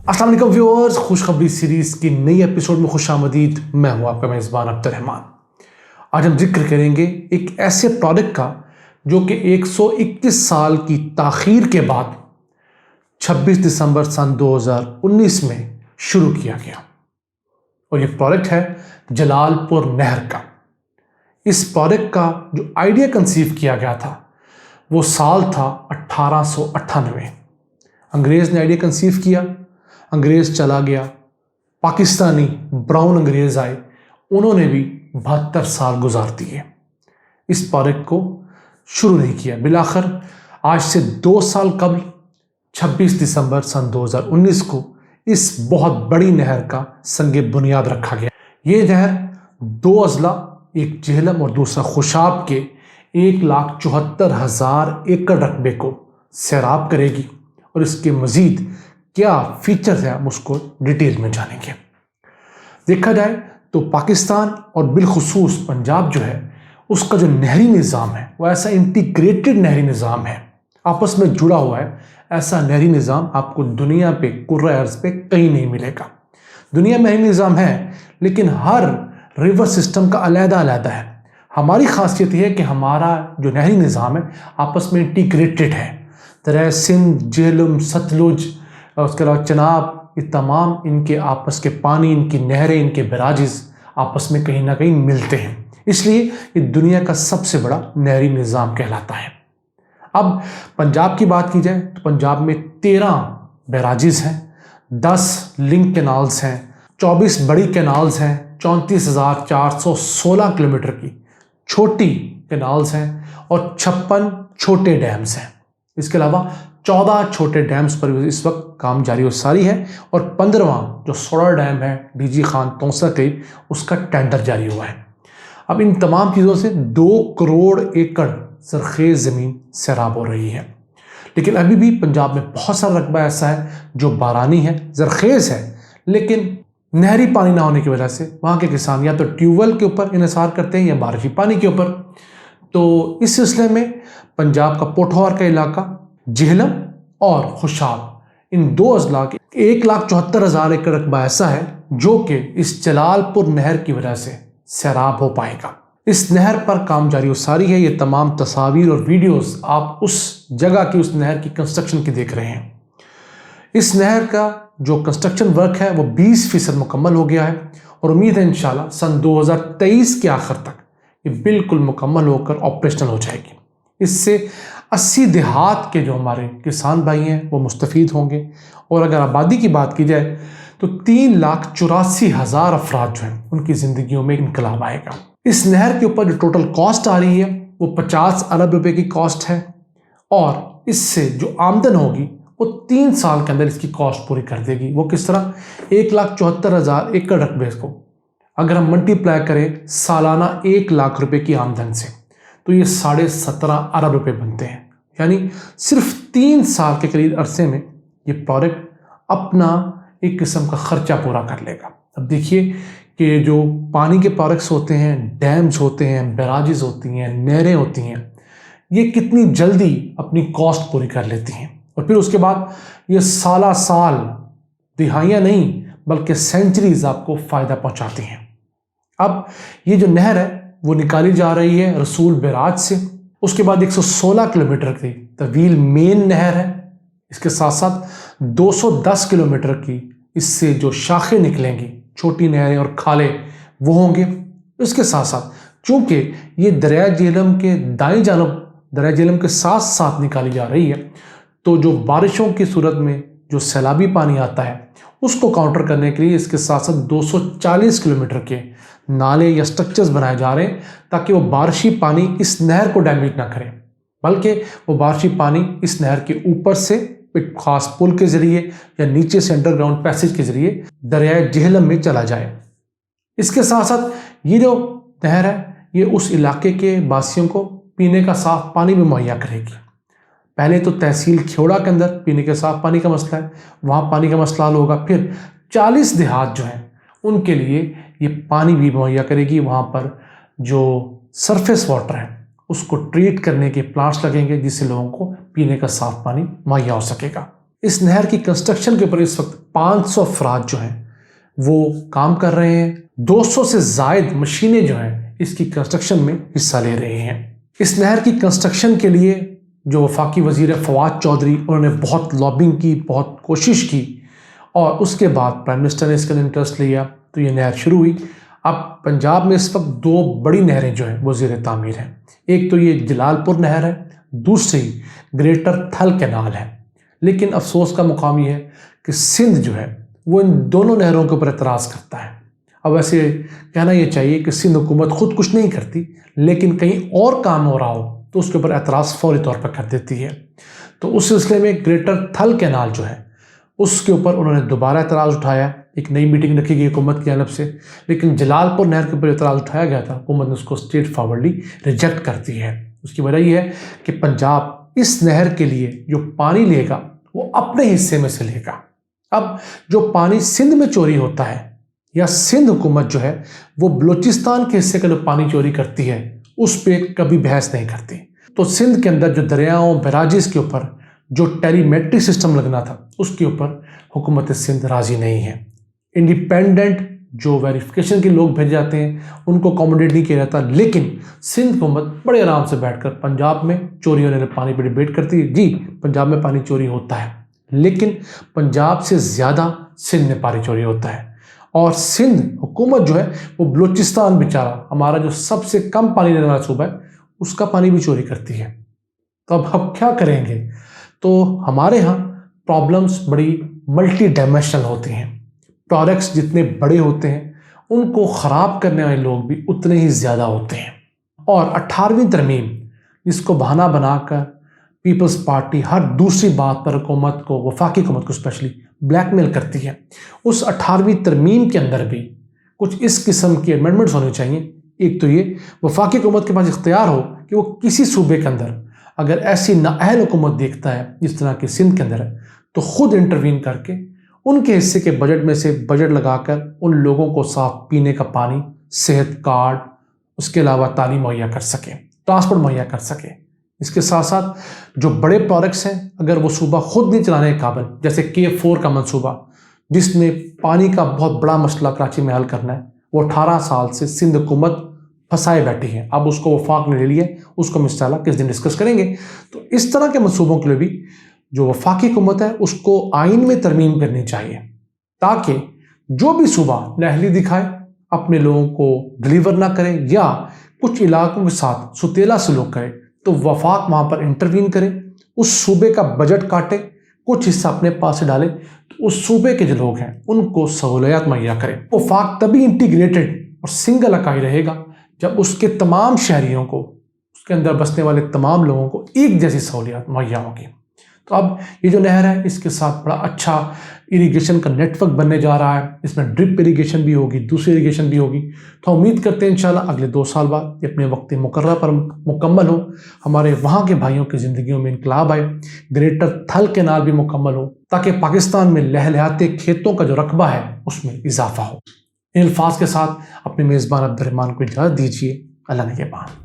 अस्सलाम वालेकुम व्यूअर्स, खुशखबरी सीरीज़ की नई एपिसोड में खुशामदीद। मैं हूं आपका मेज़बान अब्दुर्रहमान। आज हम जिक्र करेंगे एक ऐसे प्रोडक्ट का जो कि 121 साल की ताख़ीर के बाद 26 दिसंबर सन 2019 में शुरू किया गया, और ये प्रोडक्ट है जलालपुर नहर का। इस प्रोडक्ट का जो आइडिया कंसीव किया गया था वो साल था 1898। अंग्रेज़ ने आइडिया कंसीव किया, अंग्रेज़ चला गया, पाकिस्तानी ब्राउन अंग्रेज़ आए, उन्होंने भी 72 साल गुजार दिए, इस प्रोजेक्ट को शुरू नहीं किया। बिलाखिर आज से 2 साल कबल 26 दिसंबर सन 2019 को इस बहुत बड़ी नहर का संगे बुनियाद रखा गया। ये नहर 2 अजला, एक जेहलम और दूसरा खुशाब के 1,74,000 एकड़ रकबे को सैराब करेगी, और इसके मज़ीद क्या फीचर्स हैं हम उसको डिटेल में जानेंगे। देखा जाए तो पाकिस्तान और बिलखुसूस पंजाब जो है उसका जो नहरी निज़ाम है वो ऐसा इंटीग्रेटेड नहरी निज़ाम है, आपस में जुड़ा हुआ है। ऐसा नहरी निज़ाम आपको दुनिया पे, कुर्रा अर्ज़ पे कहीं नहीं मिलेगा। दुनिया में नहरी निज़ाम है लेकिन हर रिवर सिस्टम का अलग-अलग है। हमारी खासियत यह है कि हमारा जो नहरी निज़ाम है आपस में इंटीग्रेटेड है। दरिया सिंध, जेहलम, सतलुज, उसके अलावा चनाब, ये तमाम इनके आपस के पानी, इनकी नहरें, इनके बराजिज़ आपस में कहीं ना कहीं मिलते हैं, इसलिए ये दुनिया का सबसे बड़ा नहरी निज़ाम कहलाता है। अब पंजाब की बात की जाए तो पंजाब में 13 बैराजिज़ हैं, 10 लिंक कैनाल्स हैं, 24 बड़ी कैनाल्स हैं, 34,416 किलोमीटर की छोटी कैनाल्स हैं और 56 छोटे डैम्स हैं। इसके अलावा 14 छोटे डैम्स पर इस वक्त काम जारी और सारी है, और 15वां जो सोलर डैम है डीजी खान तौसा के, उसका टेंडर जारी हुआ है। अब इन तमाम चीज़ों से 2 करोड़ एकड़ ज़रख़ेज़ ज़मीन सैराब हो रही है, लेकिन अभी भी पंजाब में बहुत सारा रकबा ऐसा है जो बारानी है, ज़रख़ेज़ है, लेकिन नहरी पानी ना होने की वजह से वहाँ के किसान या तो ट्यूबवेल के ऊपर इन्हिसार करते हैं या बारिशी पानी के ऊपर। तो इस सिलसिले में पंजाब का पोठौर का इलाका, जेहलम और खुशाब, इन 2 अजला के 1,74,000 एकड़ रकबा ऐसा है जो कि इस जलालपुर नहर की वजह से सैराब हो पाएगा। इस नहर पर काम जारी और सारी है। ये तमाम तस्वीर और वीडियोस आप उस जगह की, उस नहर की कंस्ट्रक्शन की देख रहे हैं। इस नहर का जो कंस्ट्रक्शन वर्क है वो 20% मुकम्मल हो गया है, और उम्मीद है इंशाल्लाह सन 2023 के आखिर तक ये बिल्कुल मुकम्मल होकर ऑपरेशनल हो जाएगी। इससे 80 देहात के जो हमारे किसान भाई हैं वो मुस्तफ़ीद होंगे, और अगर आबादी की बात की जाए तो 3,84,000 अफराद जो हैं उनकी ज़िंदगियों में इनकलाब आएगा। इस नहर के ऊपर जो टोटल कॉस्ट आ रही है वो 50 अरब रुपए की कॉस्ट है, और इससे जो आमदन होगी वो 3 साल के अंदर इसकी कॉस्ट पूरी कर देगी। वो किस तरह? 1,74,000 एकड़ रकबे को अगर हम मल्टीप्लाई करें सालाना 1 लाख रुपए की आमदन से, तो ये 17.5 अरब रुपए बनते हैं। यानी सिर्फ 3 साल के करीब अरसे में ये प्रोडक्ट अपना एक किस्म का खर्चा पूरा कर लेगा। अब देखिए कि जो पानी के प्रोडक्ट्स होते हैं, डैम्स होते हैं, बैराजेस होती हैं, नहरें होती हैं, ये कितनी जल्दी अपनी कॉस्ट पूरी कर लेती हैं, और फिर उसके बाद ये साल साल, दिहाइयाँ नहीं बल्कि सेंचुरीज आपको फ़ायदा पहुँचाती हैं। अब ये जो नहर है वो निकाली जा रही है रसूल बैराज से। उसके बाद 116 किलोमीटर की तवील मेन नहर है, इसके साथ साथ 210 किलोमीटर की इससे जो शाखें निकलेंगी, छोटी नहरें और खाले वो होंगे। इसके साथ साथ चूँकि ये दरिया जेहलम के दाएं जानब, दरिया जेहलम के साथ साथ निकाली जा रही है, तो जो बारिशों की सूरत में जो सैलाबी पानी आता है उसको काउंटर करने के लिए इसके साथ साथ 240 किलोमीटर के नाले या स्ट्रक्चर्स बनाए जा रहे हैं, ताकि वो बारिशी पानी इस नहर को डैमेज ना करे, बल्कि वो बारिशी पानी इस नहर के ऊपर से एक खास पुल के ज़रिए या नीचे से अंडरग्राउंड पैसेज के ज़रिए दरिया जेहलम में चला जाए। इसके साथ साथ ये जो नहर है ये उस इलाके के वासियों को पीने का साफ़ पानी भी मुहैया करेगी। पहले तो तहसील खेवड़ा के अंदर पीने के साफ़ पानी का मसला है, वहाँ पानी का मसला हल होगा। फिर 40 देहात जो हैं उनके लिए ये पानी भी मुहैया करेगी। वहाँ पर जो सरफेस वाटर है उसको ट्रीट करने के प्लांट्स लगेंगे, जिससे लोगों को पीने का साफ पानी मुहैया हो सकेगा। اس نہر کی کنسٹرکشن کے اوپر اس وقت 500 افراد جو ہیں وہ کام کر رہے ہیں. 200 سے زائد مشینیں جو ہیں اس کی کنسٹرکشن میں حصہ لے رہے ہیں. اس نہر کی کنسٹرکشن کے لیے جو وفاقی وزیر فواد چودھری، انہوں نے بہت لابنگ کی، بہت کوشش کی، اور اس کے بعد پرائم منسٹر نے اس کا انٹرسٹ لیا تو یہ نہر شروع ہوئی. اب پنجاب میں اس وقت 2 بڑی نہریں جو ہیں وہ زیر تعمیر ہیں. ایک تو یہ جلال پور نہر ہے، دوسری گریٹر تھل کینال ہے. لیکن افسوس کا مقام یہ ہے کہ سندھ جو ہے وہ ان دونوں نہروں کے اوپر اعتراض کرتا ہے. اب ویسے کہنا یہ چاہیے کہ سندھ حکومت خود کچھ نہیں کرتی، لیکن کہیں اور کام ہو رہا ہو تو اس کے اوپر اعتراض فوری طور پر کر دیتی ہے. تو اس سلسلے میں گریٹر تھل کینال جو ہے اس کے اوپر انہوں نے دوبارہ اعتراض اٹھایا. ایک نئی میٹنگ رکھی گئی حکومت کی جانب سے، لیکن جلال پور نہر کے اوپر اعتراض اٹھایا گیا تھا، حکومت نے اس کو اسٹریٹ فارورڈلی ریجیکٹ کر دی ہے. اس کی وجہ یہ ہے کہ پنجاب اس نہر کے لیے جو پانی لے گا وہ اپنے حصے میں سے لے گا. اب جو پانی سندھ میں چوری ہوتا ہے، یا سندھ حکومت جو ہے وہ بلوچستان کے حصے کا جو پانی چوری کرتی ہے اس پہ کبھی بحث نہیں کرتی. تو سندھ کے اندر جو دریاؤں بیراجز کے اوپر جو ٹیلی میٹرک سسٹم لگنا تھا اس کے اوپر حکومت سندھ راضی نہیں ہے. انڈیپینڈنٹ جو ویریفیکیشن کے لوگ بھیجے جاتے ہیں ان کو اکوموڈیٹ نہیں کیا جاتا، لیکن سندھ حکومت بڑے آرام سے بیٹھ کر پنجاب میں چوری ہونے والے پانی پہ ڈیبیٹ کرتی ہے. جی پنجاب میں پانی چوری ہوتا ہے، لیکن پنجاب سے زیادہ سندھ میں پانی چوری ہوتا ہے. اور سندھ حکومت جو ہے وہ بلوچستان بیچارہ، ہمارا جو سب سے کم پانی لینے والا صوبہ ہے، اس کا پانی بھی چوری کرتی ہے. تو اب ہم کیا کریں گے؟ تو ہمارے ہاں پرابلمس بڑی ملٹی ڈائمینشنل ہوتی ہیں. پروڈکٹس جتنے بڑے ہوتے ہیں ان کو خراب کرنے والے لوگ بھی اتنے ہی زیادہ ہوتے ہیں. اور 18ویں ترمیم جس کو بہانہ بنا کر پیپلز پارٹی ہر دوسری بات پر حکومت کو، وفاقی حکومت کو اسپیشلی بلیک میل کرتی ہے، اس 18ویں ترمیم کے اندر بھی کچھ اس قسم کی امینڈمنٹس ہونی چاہیے. ایک تو یہ وفاقی حکومت کے پاس اختیار ہو کہ وہ کسی صوبے کے اندر اگر ایسی نااہل حکومت دیکھتا ہے جس طرح کہ سندھ کے اندر ہے تو خود انٹروین کر کے ان کے حصے کے بجٹ میں سے بجٹ لگا کر ان لوگوں کو صاف پینے کا پانی، صحت کارڈ، اس کے علاوہ تعلیم مہیا کر سکے، ٹرانسپورٹ مہیا کر سکے. اس کے ساتھ ساتھ جو بڑے پروڈکٹس ہیں اگر وہ صوبہ خود نہیں چلانے کے قابل، جیسے K4 کا منصوبہ جس نے پانی کا بہت بڑا مسئلہ کراچی میں حل کرنا ہے، وہ 18 سال سے سندھ حکومت پھنسائے بیٹھی ہے. اب اس کو وفاق نے لے لیا، اس کو ہم انشاءاللہ کس دن ڈسکس کریں گے. تو اس طرح کے منصوبوں کے لیے بھی جو وفاقی حکومت ہے اس کو آئین میں ترمیم کرنی چاہیے، تاکہ جو بھی صوبہ نااہلی دکھائے اپنے لوگوں کو ڈلیور نہ کرے یا کچھ علاقوں کے ساتھ ستیلا سلوک کرے تو وفاق وہاں پر انٹروین کرے، اس صوبے کا بجٹ کاٹے، کچھ حصہ اپنے پاس سے ڈالے، تو اس صوبے کے جو لوگ ہیں ان کو سہولیات مہیا کرے. وفاق تبھی انٹیگریٹڈ اور سنگل اکائی رہے گا جب اس کے تمام شہریوں کو، اس کے اندر بسنے والے تمام لوگوں کو ایک جیسی سہولیات مہیا ہوگی. تو اب یہ جو نہر ہے اس کے ساتھ بڑا اچھا اریگیشن کا نیٹ ورک بننے جا رہا ہے. اس میں ڈرپ اریگیشن بھی ہوگی، دوسری اریگیشن بھی ہوگی. تو امید کرتے ہیں انشاءاللہ اگلے 2 سال بعد یہ اپنے وقت مقررہ پر مکمل ہو، ہمارے وہاں کے بھائیوں کی زندگیوں میں انقلاب آئے، گریٹر تھل کینال بھی مکمل ہو، تاکہ پاکستان میں لہلہاتے کھیتوں کا جو رقبہ ہے اس میں اضافہ ہو. ان الفاظ کے ساتھ اپنے میزبان عبد الرحمان کو اجازت دیجیے. اللہ نگہبان.